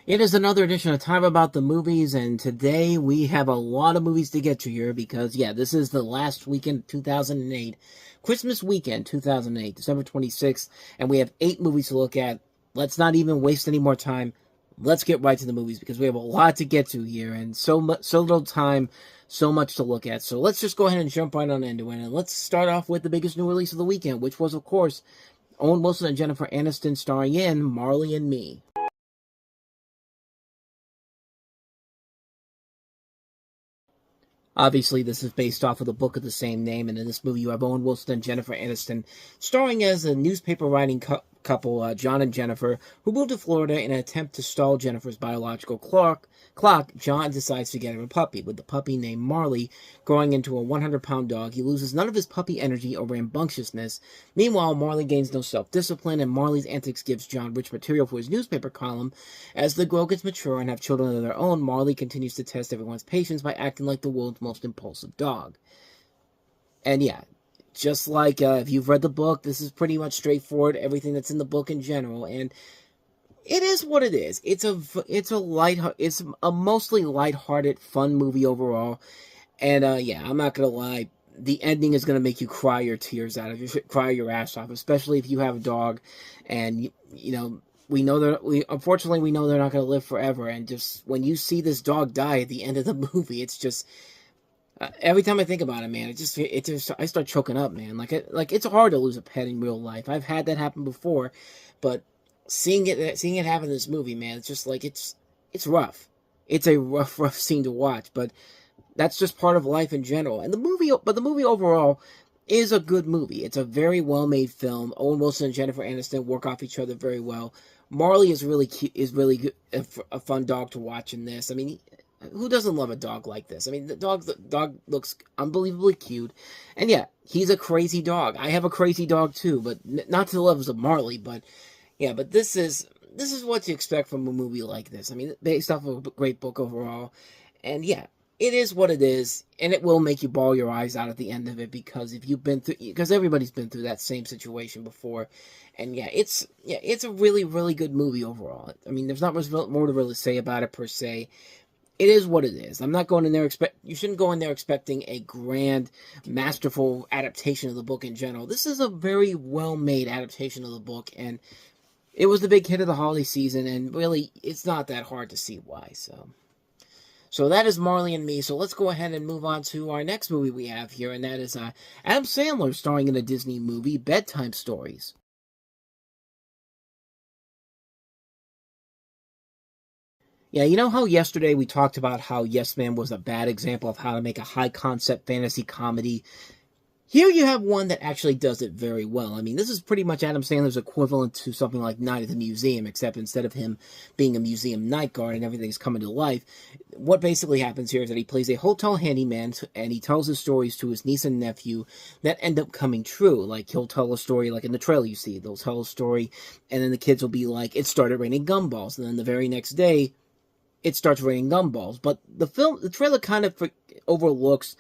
It is another edition of Time About the Movies, and today we have a lot of movies to get to here because, yeah, this is the last weekend of 2008, Christmas weekend 2008, December 26th, and we have 8 movies to look at. Let's not even waste any more time. Let's get right to the movies because we have a lot to get to here, and so little time, so much to look at. So let's just go ahead and jump right on into it, and let's start off with the biggest new release of the weekend, which was, of course, Owen Wilson and Jennifer Aniston starring in Marley and Me. Obviously, this is based off of the book of the same name, and in this movie, you have Owen Wilson and Jennifer Aniston starring as a newspaper writing couple, John and Jennifer, who moved to Florida in an attempt to stall Jennifer's biological clock. John decides to get her a puppy, with the puppy named Marley growing into a 100-pound dog. He loses none of his puppy energy or rambunctiousness. Meanwhile, Marley gains no self-discipline, and Marley's antics gives John rich material for his newspaper column. As the girl gets mature and have children of their own, Marley continues to test everyone's patience by acting like the world's most impulsive dog. And yeah, just like if you've read the book, this is pretty much straightforward, everything that's in the book in general, and it is what it is. It's a mostly lighthearted, fun movie overall, and yeah, I'm not gonna lie, the ending is gonna make you cry your tears out of you, cry your ass off, especially if you have a dog, and you know. Unfortunately, we know they're not going to live forever, and just when you see this dog die at the end of the movie, it's just every time I think about it, man, I start choking up, man. Like it's hard to lose a pet in real life. I've had that happen before, but seeing it happen in this movie, man, it's just like it's rough. It's a rough scene to watch, but that's just part of life in general. And the movie overall is a good movie. It's a very well made film. Owen Wilson and Jennifer Aniston work off each other very well. Marley is really cute, is really good, a fun dog to watch in this. I mean, who doesn't love a dog like this? I mean, the dog looks unbelievably cute, and yeah, he's a crazy dog. I have a crazy dog too, but not to the levels of Marley. But yeah, but this is what you expect from a movie like this. I mean, based off of a great book overall, and yeah, it is what it is, and it will make you bawl your eyes out at the end of it because everybody's been through that same situation before, and yeah, it's a really good movie overall. I mean, there's not much more to really say about it per se. It is what it is. I'm not going in there you shouldn't go in there expecting a grand, masterful adaptation of the book in general. This is a very well made adaptation of the book, and it was the big hit of the holiday season, and really, it's not that hard to see why. So that is Marley and Me. So let's go ahead and move on to our next movie we have here, and that is Adam Sandler starring in a Disney movie, Bedtime Stories. Yeah, you know how yesterday we talked about how Yes Man was a bad example of how to make a high-concept fantasy comedy? Here you have one that actually does it very well. I mean, this is pretty much Adam Sandler's equivalent to something like Night at the Museum, except instead of him being a museum night guard and everything's coming to life, what basically happens here is that he plays a hotel handyman, and he tells his stories to his niece and nephew that end up coming true. Like, he'll tell a story, like in the trailer you see, they'll tell a story, and then the kids will be like, it started raining gumballs, and then the very next day, it starts raining gumballs. But the trailer kind of overlooks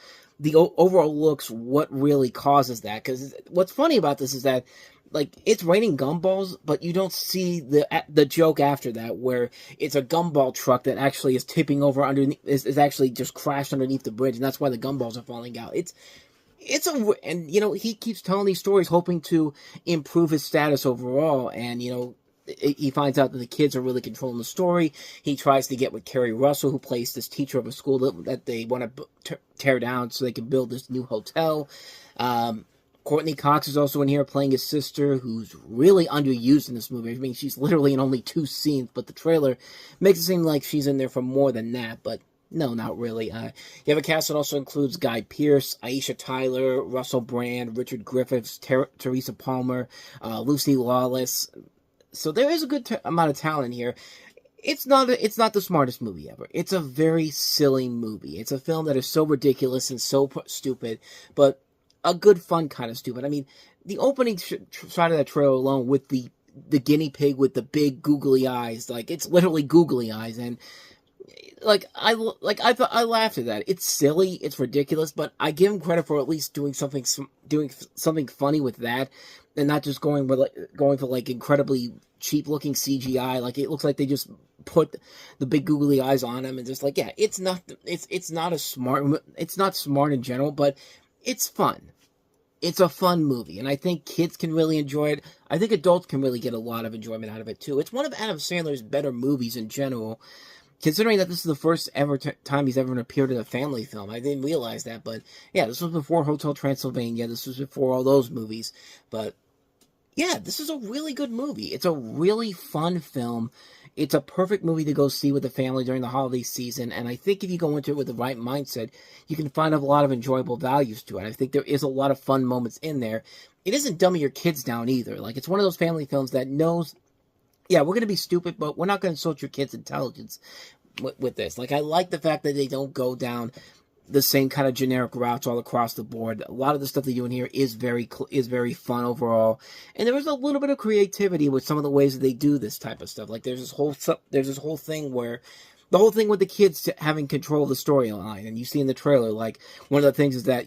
what really causes that. Because what's funny about this is that, like, it's raining gumballs, but you don't see the joke after that, where it's a gumball truck that actually is tipping over underneath, is actually just crashed underneath the bridge, and that's why the gumballs are falling out. And you know, he keeps telling these stories hoping to improve his status overall, and you know, he finds out that the kids are really controlling the story. He tries to get with Kerry Russell, who plays this teacher of a school that they want to tear down so they can build this new hotel. Courtney Cox is also in here playing his sister, who's really underused in this movie. I mean, she's literally in only 2 scenes, but the trailer makes it seem like she's in there for more than that, but no, not really. You have a cast that also includes Guy Pearce, Aisha Tyler, Russell Brand, Richard Griffiths, Teresa Palmer, Lucy Lawless. So there is a good amount of talent here. It's not the smartest movie ever. It's a very silly movie. It's a film that is so ridiculous and so stupid, but a good fun kind of stupid. I mean, the opening shot of that trailer alone with the guinea pig with the big googly eyes, like, it's literally googly eyes, and I laughed at that. It's silly, it's ridiculous, but I give him credit for at least doing something funny with that, and not just going for like incredibly cheap looking CGI. Like it looks like they just put the big googly eyes on him and just like, yeah, it's not smart in general, but it's fun. It's a fun movie, and I think kids can really enjoy it. I think adults can really get a lot of enjoyment out of it too. It's one of Adam Sandler's better movies in general. Considering that this is the first ever time he's ever appeared in a family film, I didn't realize that. But yeah, this was before Hotel Transylvania. This was before all those movies. But yeah, this is a really good movie. It's a really fun film. It's a perfect movie to go see with the family during the holiday season. And I think if you go into it with the right mindset, you can find a lot of enjoyable values to it. I think there is a lot of fun moments in there. It isn't dumbing your kids down either. Like, it's one of those family films that knows, yeah, we're going to be stupid, but we're not going to insult your kids' intelligence with this. Like, I like the fact that they don't go down the same kind of generic routes all across the board. A lot of the stuff they do in here is very fun overall, and there was a little bit of creativity with some of the ways that they do this type of stuff. Like there's this whole thing where the whole thing with the kids having control of the storyline, and you see in the trailer, like one of the things is that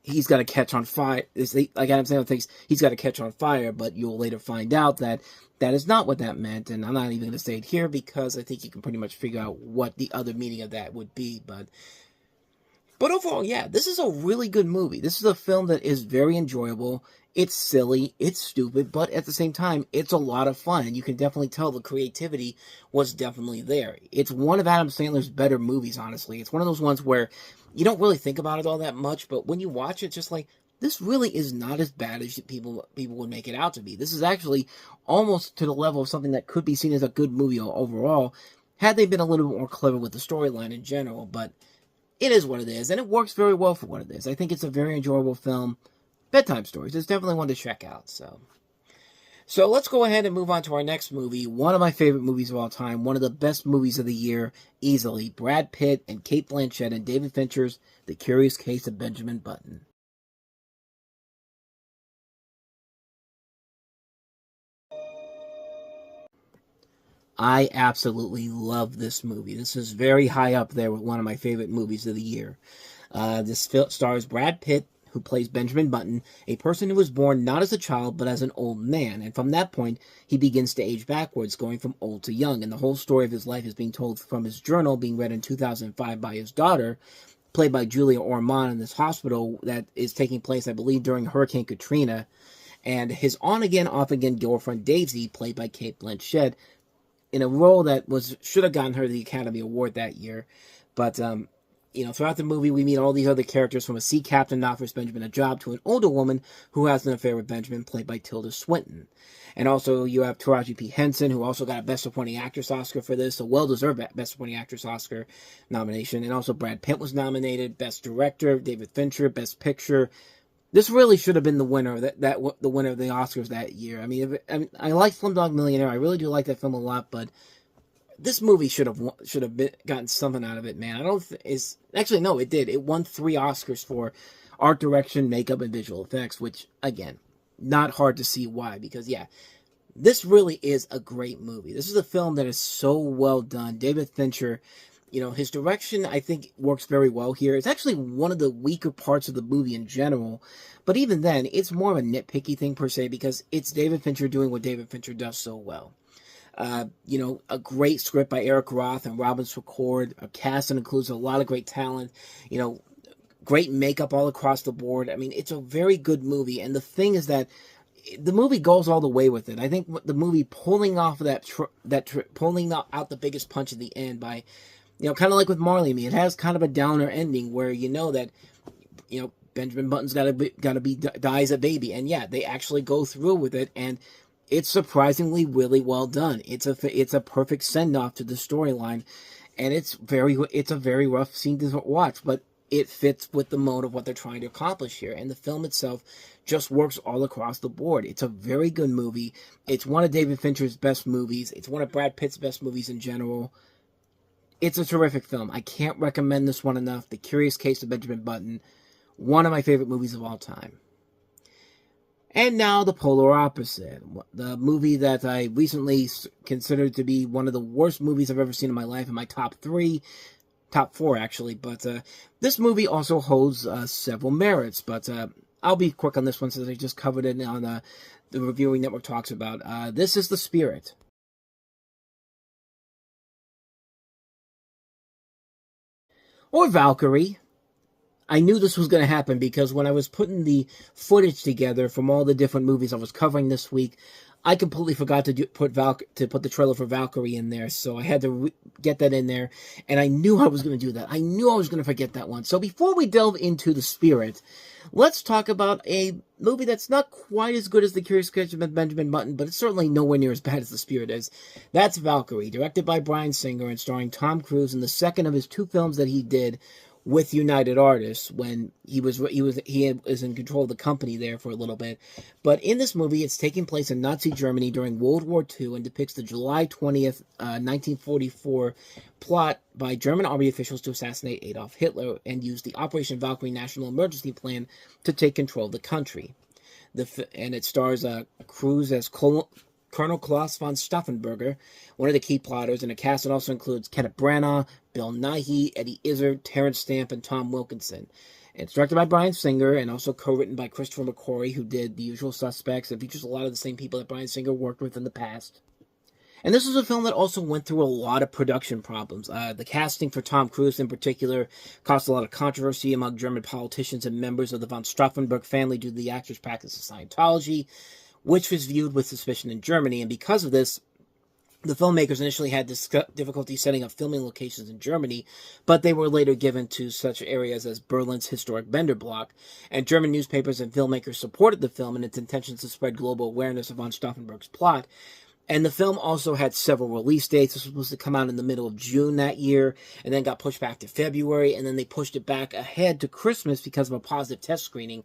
he's got to catch on fire. Like Adam Sandler thinks he's got to catch on fire, but you'll later find out that that is not what that meant, and I'm not even going to say it here because I think you can pretty much figure out what the other meaning of that would be, But overall, yeah, this is a really good movie. This is a film that is very enjoyable. It's silly, it's stupid, but at the same time, it's a lot of fun. And you can definitely tell the creativity was definitely there. It's one of Adam Sandler's better movies, honestly. It's one of those ones where you don't really think about it all that much, but when you watch it, just like, this really is not as bad as people would make it out to be. This is actually almost to the level of something that could be seen as a good movie overall, had they been a little bit more clever with the storyline in general, but it is what it is, and it works very well for what it is. I think it's a very enjoyable film. Bedtime Stories. It's definitely one to check out. So let's go ahead and move on to our next movie. One of my favorite movies of all time. One of the best movies of the year, easily. Brad Pitt and Cate Blanchett and David Fincher's The Curious Case of Benjamin Button. I absolutely love this movie. This is very high up there with one of my favorite movies of the year. This stars Brad Pitt, who plays Benjamin Button, a person who was born not as a child, but as an old man. And from that point, he begins to age backwards, going from old to young. And the whole story of his life is being told from his journal, being read in 2005 by his daughter, played by Julia Ormond, in this hospital that is taking place, I believe, during Hurricane Katrina. And his on-again, off-again girlfriend, Daisy, played by Cate Blanchett, in a role that should have gotten her the Academy Award that year. But, throughout the movie, we meet all these other characters, from a sea captain who offers Benjamin a job to an older woman who has an affair with Benjamin, played by Tilda Swinton. And also, you have Taraji P. Henson, who also got a Best Supporting Actress Oscar for this, a well-deserved Best Supporting Actress Oscar nomination. And also, Brad Pitt was nominated, Best Director, David Fincher, Best Picture. This really should have been the winner, the winner of the Oscars that year. I mean, I like Slumdog Millionaire. I really do like that film a lot, but this movie should have gotten something out of it, man. Actually, no, it did. It won 3 Oscars for art direction, makeup, and visual effects, which, again, not hard to see why, because, yeah, this really is a great movie. This is a film that is so well done. David Fincher, his direction, I think, works very well here. It's actually one of the weaker parts of the movie in general, but even then, it's more of a nitpicky thing, per se, because it's David Fincher doing what David Fincher does so well. A great script by Eric Roth and Robin Secord, a cast that includes a lot of great talent, great makeup all across the board. I mean, it's a very good movie, and the thing is that the movie goes all the way with it. I think the movie pulling off pulling out the biggest punch at the end by, kind of like with Marley and Me, it has kind of a downer ending where that, Benjamin Button's dies a baby, and yeah, they actually go through with it, and it's surprisingly really well done. It's a perfect send off to the storyline, and it's a very rough scene to watch, but it fits with the mode of what they're trying to accomplish here, and the film itself just works all across the board. It's a very good movie. It's one of David Fincher's best movies. It's one of Brad Pitt's best movies in general. It's a terrific film. I can't recommend this one enough. The Curious Case of Benjamin Button, one of my favorite movies of all time. And now the polar opposite. The movie that I recently considered to be one of the worst movies I've ever seen in my life, in my top 3. top 4 actually. But this movie also holds several merits. But I'll be quick on this one since I just covered it on the Reviewing Network Talks About. This is The Spirit. Or Valkyrie. I knew this was going to happen because when I was putting the footage together from all the different movies I was covering this week, I completely forgot to put the trailer for Valkyrie in there, so I had to get that in there, and I knew I was going to do that. I knew I was going to forget that one. So before we delve into The Spirit, let's talk about a movie that's not quite as good as The Curious Case of Benjamin Button, but it's certainly nowhere near as bad as The Spirit is. That's Valkyrie, directed by Bryan Singer and starring Tom Cruise in the second of his 2 films that he did with United Artists when he was in control of the company there for a little bit. But in this movie, it's taking place in Nazi Germany during World War II and depicts the July 20th, 1944 plot by German army officials to assassinate Adolf Hitler and use the Operation Valkyrie National Emergency Plan to take control of the country. And it stars Cruise as Colonel Klaus von Stauffenberger, one of the key plotters, and the cast it also includes Kenneth Branagh, Bill Nighy, Eddie Izzard, Terrence Stamp, and Tom Wilkinson. It's directed by Bryan Singer and also co-written by Christopher McQuarrie, who did The Usual Suspects and features a lot of the same people that Bryan Singer worked with in the past. And this was a film that also went through a lot of production problems. The casting for Tom Cruise in particular caused a lot of controversy among German politicians and members of the von Stauffenberg family due to the actor's practice of Scientology, which was viewed with suspicion in Germany. And because of this, the filmmakers initially had difficulty setting up filming locations in Germany, but they were later given to such areas as Berlin's historic Bender Block, and German newspapers and filmmakers supported the film in its intentions to spread global awareness of von Stauffenberg's plot. And the film also had several release dates. This was supposed to come out in the middle of June that year, and then got pushed back to February, and then they pushed it back ahead to Christmas because of a positive test screening.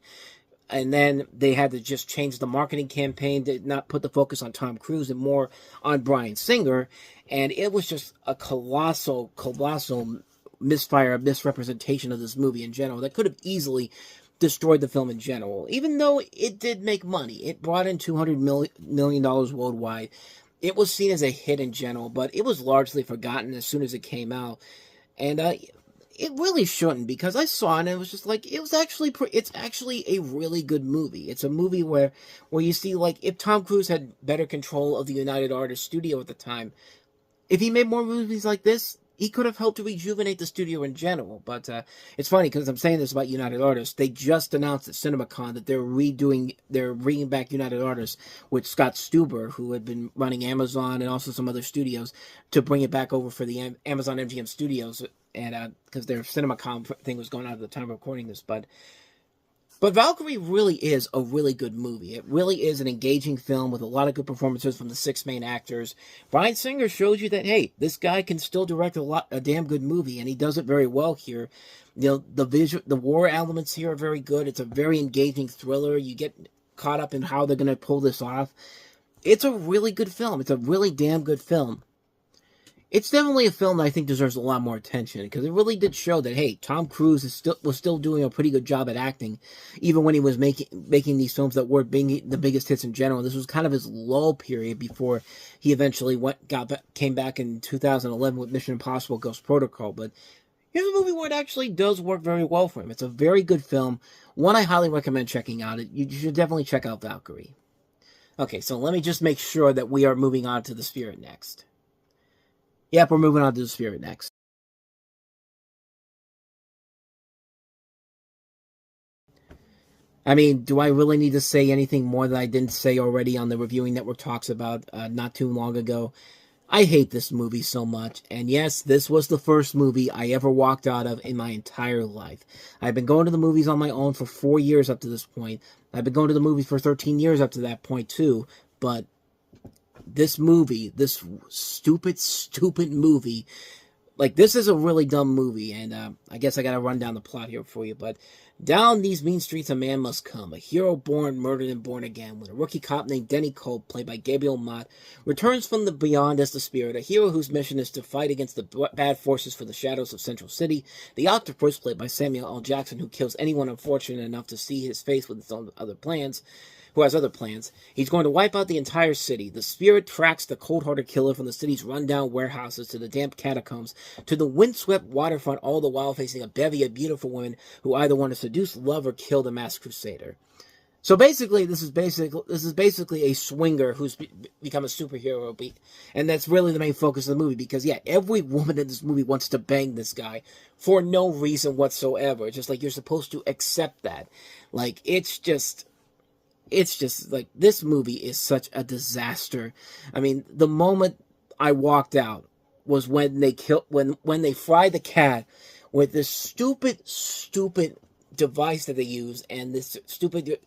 And then they had to just change the marketing campaign to not put the focus on Tom Cruise and more on Bryan Singer. And it was just a colossal misfire, misrepresentation of this movie in general that could have easily destroyed the film in general. Even though it did make money. It brought in $200 million worldwide. It was seen as a hit in general, but it was largely forgotten as soon as it came out. And it really shouldn't, because I saw it and it was just like, it's actually a really good movie. It's a movie where you see, like, if Tom Cruise had better control of the United Artists studio at the time, if he made more movies like this, he could have helped to rejuvenate the studio in general. But it's funny, because I'm saying this about United Artists. They just announced at CinemaCon that they're bringing back United Artists with Scott Stuber, who had been running Amazon and also some other studios, to bring it back over for the Amazon MGM Studios, and because their CinemaCon thing was going on at the time of recording this. But Valkyrie really is a really good movie. It really is an engaging film with a lot of good performances from the 6 main actors. Bryan Singer shows you that, hey, this guy can still direct a damn good movie, and he does it very well here. You know, the war elements here are very good. It's a very engaging thriller. You get caught up in how they're going to pull this off. It's a really good film. It's a really damn good film. It's definitely a film that I think deserves a lot more attention, because it really did show that, hey, Tom Cruise was still doing a pretty good job at acting, even when he was making these films that were being the biggest hits in general. This was kind of his lull period before he eventually came back in 2011 with Mission Impossible: Ghost Protocol. But here's a movie where it actually does work very well for him. It's a very good film, one I highly recommend checking out. You should definitely check out Valkyrie. Okay, so let me just make sure that we are moving on to The Spirit next. Yep, we're moving on to The Spirit next. I mean, do I really need to say anything more that I didn't say already on the Reviewing Network Talks About not too long ago? I hate this movie so much, and yes, this was the first movie I ever walked out of in my entire life. I've been going to the movies on my own for 4 years up to this point. I've been going to the movies for 13 years up to that point too, but this movie, this stupid movie, like, this is a really dumb movie, and I guess I gotta run down the plot here for you, but Down these mean streets a man must come, a hero born, murdered, and born again, when a rookie cop named Denny Cope, played by Gabriel Mott, returns from the beyond as the Spirit, a hero whose mission is to fight against the bad forces for the shadows of Central City. The Octopus, played by Samuel L. Jackson, who kills anyone unfortunate enough to see his face with his own other plans, who has other plans. He's going to wipe out the entire city. The Spirit tracks the cold-hearted killer from the city's run-down warehouses to the damp catacombs to the windswept waterfront, all the while facing a bevy of beautiful women who either want to seduce, love, or kill the masked crusader. So basically, this is basically a swinger who's become a superhero, and that's really the main focus of the movie. Because yeah, every woman in this movie wants to bang this guy for no reason whatsoever. It's just like you're supposed to accept that. Like it's just like this movie is such a disaster. I mean, the moment I walked out was when they when they fried the cat with this stupid device that they use and this stupid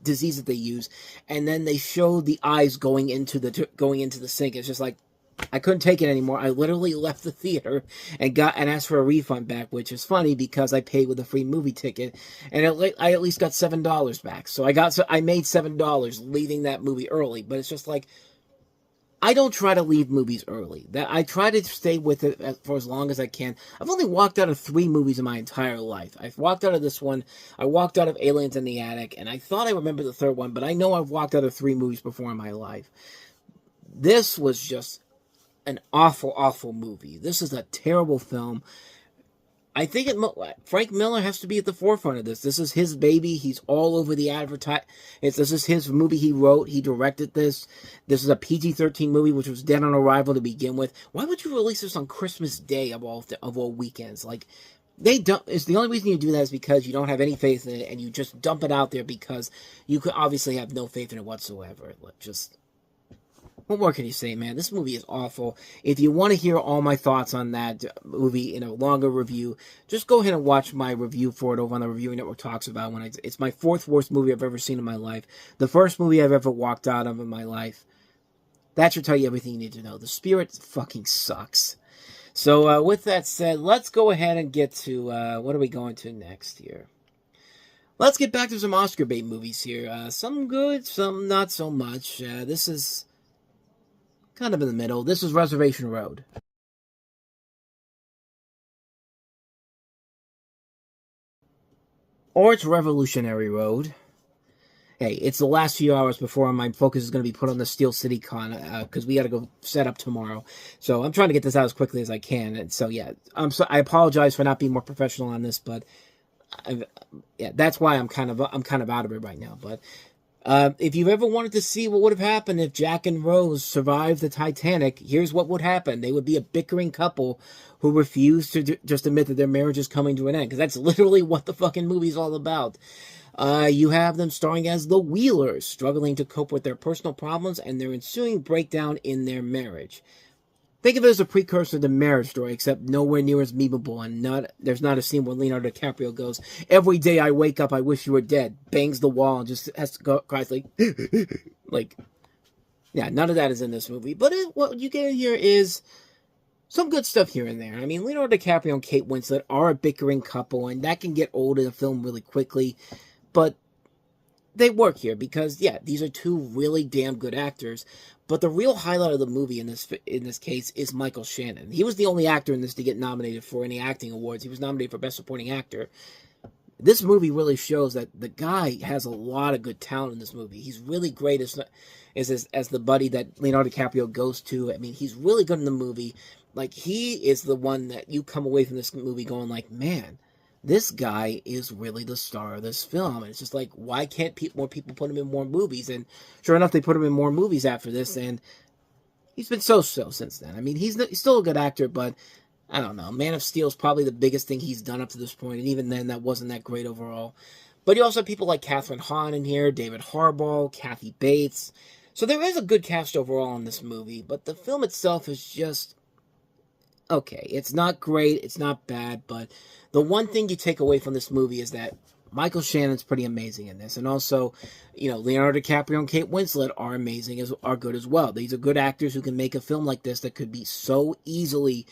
disease that they use, and then they show the eyes going into the sink. It's just like, I couldn't take it anymore. I literally left the theater and asked for a refund back, which is funny because I paid with a free movie ticket, and I at least got $7 back. So I made $7 leaving that movie early. But it's just like, I don't try to leave movies early. That I try to stay with it for as long as I can. I've only walked out of 3 movies in my entire life. I've walked out of this one. I walked out of Aliens in the Attic, and I thought I remembered the third one, but I know I've walked out of 3 movies before in my life. This was just an awful movie. This is a terrible film. I think Frank Miller has to be at the forefront of this. This is his baby. He's all over the this is his movie he wrote. He directed this. This is a PG-13 movie, which was dead on arrival to begin with. Why would you release this on Christmas Day of all weekends? Like, they don't. It's the only reason you do that is because you don't have any faith in it, and you just dump it out there because you could obviously have no faith in it whatsoever. What more can you say, man? This movie is awful. If you want to hear all my thoughts on that movie in a longer review, just go ahead and watch my review for it over on the Reviewing Network Talks About. It's my 4th worst movie I've ever seen in my life. The first movie I've ever walked out of in my life. That should tell you everything you need to know. The Spirit fucking sucks. So with that said, let's go ahead and get to, what are we going to next here? Let's get back to some Oscar bait movies here. Some good, some not so much. This is kind of in the middle. This is Reservation Road. Or it's Revolutionary Road. Hey, it's the last few hours before my focus is going to be put on the Steel City Con, because we got to go set up tomorrow. So I'm trying to get this out as quickly as I can. And so yeah, I apologize for not being more professional on this, but yeah, that's why I'm kind of out of it right now. But if you've ever wanted to see what would have happened if Jack and Rose survived the Titanic, here's what would happen. They would be a bickering couple who refuse to just admit that their marriage is coming to an end. Because that's literally what the fucking movie's all about. You have them starring as the Wheelers, struggling to cope with their personal problems and their ensuing breakdown in their marriage. Think of it as a precursor to Marriage Story, except nowhere near as memeable, and there's not a scene where Leonardo DiCaprio goes, "Every day I wake up, I wish you were dead," bangs the wall, and just has to go, cries like, like, yeah, none of that is in this movie. But what you get here is some good stuff here and there. I mean, Leonardo DiCaprio and Kate Winslet are a bickering couple, and that can get old in a film really quickly, but they work here because, yeah, these are 2 really damn good actors. But the real highlight of the movie in this case is Michael Shannon. He was the only actor in this to get nominated for any acting awards. He was nominated for Best Supporting Actor. This movie really shows that the guy has a lot of good talent in this movie. He's really great as the buddy that Leonardo DiCaprio goes to. I mean, he's really good in the movie. Like, he is the one that you come away from this movie going like, man, this guy is really the star of this film. And it's just like, why can't more people put him in more movies? And sure enough, they put him in more movies after this, and he's been so-so since then. I mean, he's still a good actor, but I don't know. Man of Steel is probably the biggest thing he's done up to this point, and even then, that wasn't that great overall. But you also have people like Catherine Hahn in here, David Harbour, Kathy Bates. So there is a good cast overall in this movie, but the film itself is just okay. It's not great, it's not bad, but the one thing you take away from this movie is that Michael Shannon's pretty amazing in this. And also, Leonardo DiCaprio and Kate Winslet are good as well. These are good actors who can make a film like this that could be so easily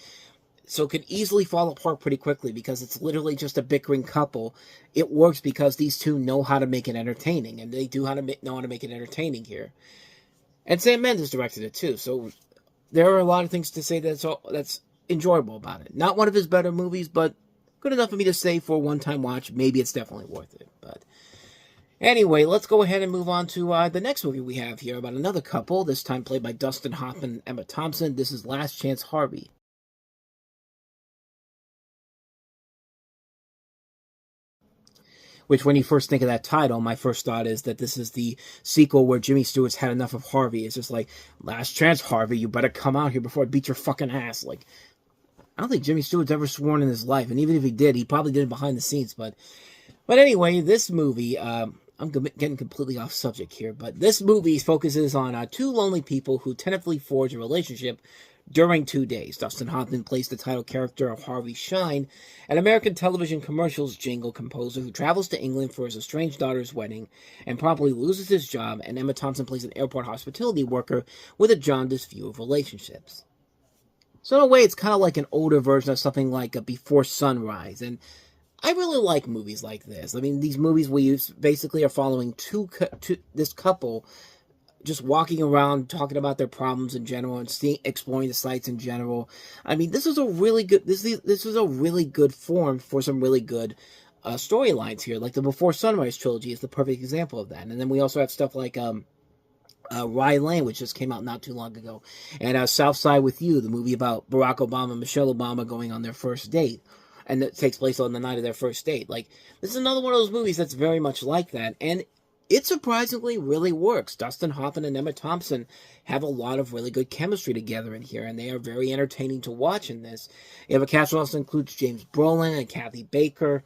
so it could easily fall apart pretty quickly because it's literally just a bickering couple. It works because these two know how to make it entertaining, and they do know how to make it entertaining here. And Sam Mendes directed it too, so there are a lot of things to say that's enjoyable about it. Not one of his better movies, but good enough for me to say for a one-time watch, maybe it's definitely worth it. But anyway, let's go ahead and move on to the next movie we have here about another couple, this time played by Dustin Hoffman and Emma Thompson. This is Last Chance Harvey. Which, when you first think of that title, my first thought is that this is the sequel where Jimmy Stewart's had enough of Harvey. It's just like, last chance, Harvey, you better come out here before I beat your fucking ass. Like, I don't think Jimmy Stewart's ever sworn in his life, and even if he did, he probably did it behind the scenes. But anyway, this movie, I'm getting completely off subject here, but this movie focuses on two lonely people who tentatively forge a relationship during 2 days. Dustin Hoffman plays the title character of Harvey Shine, an American television commercials jingle composer who travels to England for his estranged daughter's wedding and promptly loses his job, and Emma Thompson plays an airport hospitality worker with a jaundiced view of relationships. So in a way, it's kind of like an older version of something like a Before Sunrise, and I really like movies like this. I mean, these movies where you basically are following this couple just walking around talking about their problems in general and exploring the sites in general. I mean, this is a really good this is a really good form for some really good storylines here. Like the Before Sunrise trilogy is the perfect example of that. And then we also have stuff like Rye Lane, which just came out not too long ago, and South Side with You, the movie about Barack Obama and Michelle Obama going on their first date, and it takes place on the night of their first date. Like, this is another one of those movies that's very much like that, and it surprisingly really works. Dustin Hoffman and Emma Thompson have a lot of really good chemistry together in here, and they are very entertaining to watch in this. You have a cast that also includes James Brolin and Kathy Baker.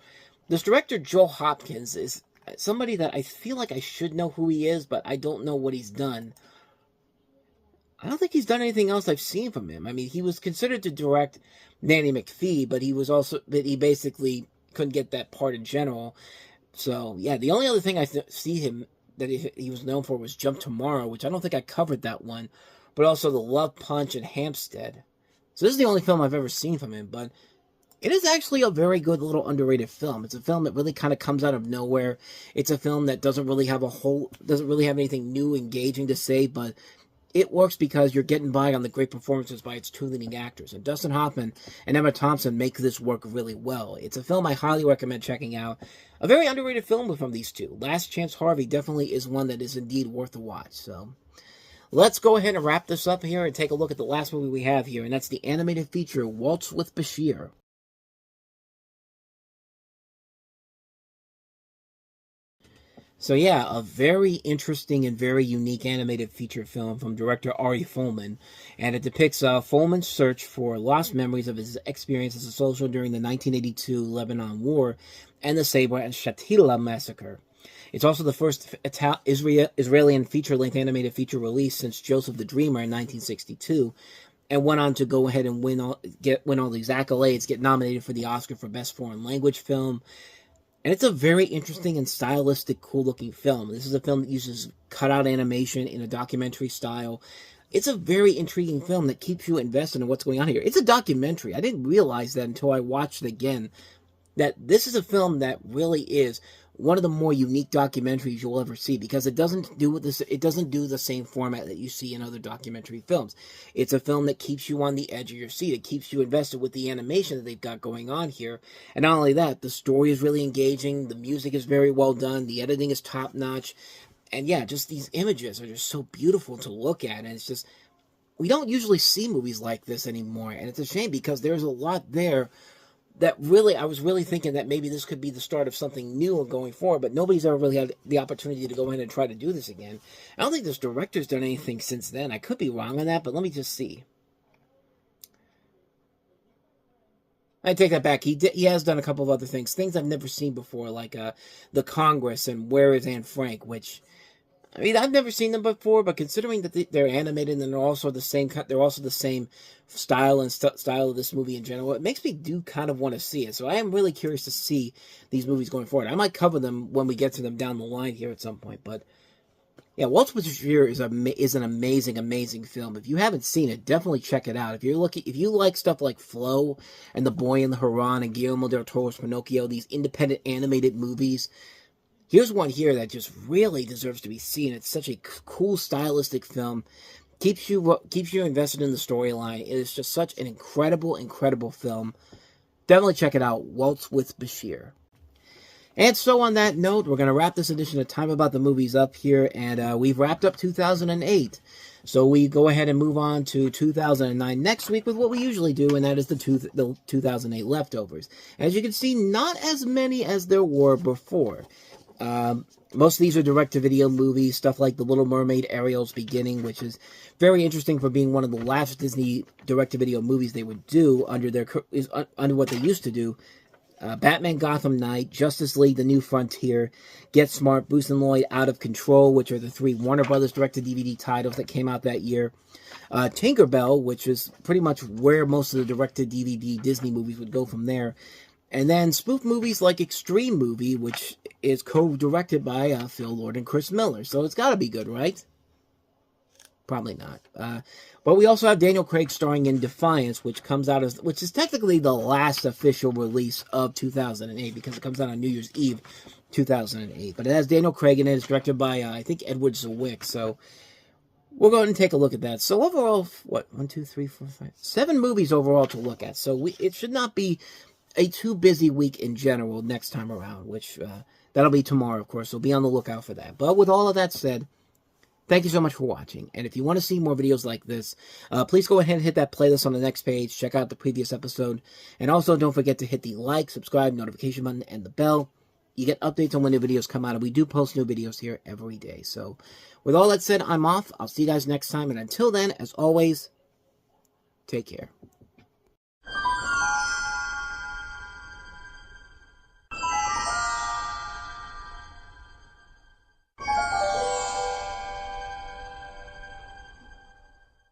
This director, Joel Hopkins, is somebody that I feel like I should know who he is, but I don't know what he's done. I don't think he's done anything else I've seen from him. I mean, he was considered to direct Nanny McPhee, but he basically couldn't get that part in general. So, yeah, the only other thing I see him that he was known for was Jump Tomorrow, which I don't think I covered that one, but also The Love Punch and Hampstead. So this is the only film I've ever seen from him, but it is actually a very good little underrated film. It's a film that really kind of comes out of nowhere. It's a film that doesn't really have anything new, engaging to say, but it works because you're getting by on the great performances by its two leading actors. And Dustin Hoffman and Emma Thompson make this work really well. It's a film I highly recommend checking out. A very underrated film from these two. Last Chance Harvey definitely is one that is indeed worth a watch. So let's go ahead and wrap this up here and take a look at the last movie we have here, and that's the animated feature Waltz with Bashir. So yeah, a very interesting and very unique animated feature film from director Ari Folman, and it depicts Folman's search for lost memories of his experience as a soldier during the 1982 Lebanon War and the Sabra and Shatila massacre. It's also the first Israeli feature-length animated feature release since Joseph the Dreamer in 1962, and went on to go ahead and win all these accolades, get nominated for the Oscar for Best Foreign Language Film. And it's a very interesting and stylistic, cool-looking film. This is a film that uses cutout animation in a documentary style. It's a very intriguing film that keeps you invested in what's going on here. It's a documentary. I didn't realize that until I watched it again, that this is a film that really is one of the more unique documentaries you'll ever see, because it doesn't do the same format that you see in other documentary films. It's a film that keeps you on the edge of your seat. It keeps you invested with the animation that they've got going on here. And not only that, the story is really engaging, the music is very well done, the editing is top notch, and yeah, just these images are just so beautiful to look at. And it's just, we don't usually see movies like this anymore, and it's a shame because there's a lot there that really, I was really thinking that maybe this could be the start of something new and going forward, but nobody's ever really had the opportunity to go ahead and try to do this again. I don't think this director's done anything since then. I could be wrong on that, but let me just see. I take that back. He has done a couple of other things I've never seen before, like The Congress and Where Is Anne Frank, which, I mean, I've never seen them before, but considering that they're animated and they're also the same style and style of this movie in general, it makes me do kind of want to see it. So I am really curious to see these movies going forward. I might cover them when we get to them down the line here at some point, but Yeah, Waltz with Bashir is an amazing, amazing film. If you haven't seen it, definitely check it out. If you like stuff like Flow and The Boy in the Heron and Guillermo del Toro's Pinocchio, these independent animated movies, here's one here that just really deserves to be seen. It's such a cool, stylistic film. Keeps you invested in the storyline. It is just such an incredible, incredible film. Definitely check it out. Waltz with Bashir. And so on that note, we're going to wrap this edition of Time About the Movies up here, and we've wrapped up 2008. So we go ahead and move on to 2009 next week with what we usually do, and that is the 2008 leftovers. As you can see, not as many as there were before. Most of these are direct-to-video movies, stuff like The Little Mermaid, Ariel's Beginning, which is very interesting for being one of the last Disney direct-to-video movies they would do under what they used to do. Batman Gotham Knight, Justice League The New Frontier, Get Smart, Bruce and Lloyd, Out of Control, which are the 3 Warner Brothers direct-to-DVD titles that came out that year. Tinkerbell, which is pretty much where most of the direct-to-DVD Disney movies would go from there. And then spoof movies like Extreme Movie, which is co-directed by Phil Lord and Chris Miller. So it's got to be good, right? Probably not. But we also have Daniel Craig starring in Defiance, which is technically the last official release of 2008 because it comes out on New Year's Eve 2008. But it has Daniel Craig in it. It's directed by, I think, Edward Zwick. So we'll go ahead and take a look at that. So overall, 7 movies overall to look at. So it should not be a too busy week in general next time around, which that'll be tomorrow, of course. So be on the lookout for that. But with all of that said, thank you so much for watching, and if you want to see more videos like this, please go ahead and hit that playlist on the next page, check out the previous episode, and also don't forget to hit the like, subscribe, notification button, and the bell. You get updates on when new videos come out, and we do post new videos here every day. So, with all that said, I'm off. I'll see you guys next time, and until then, as always, take care.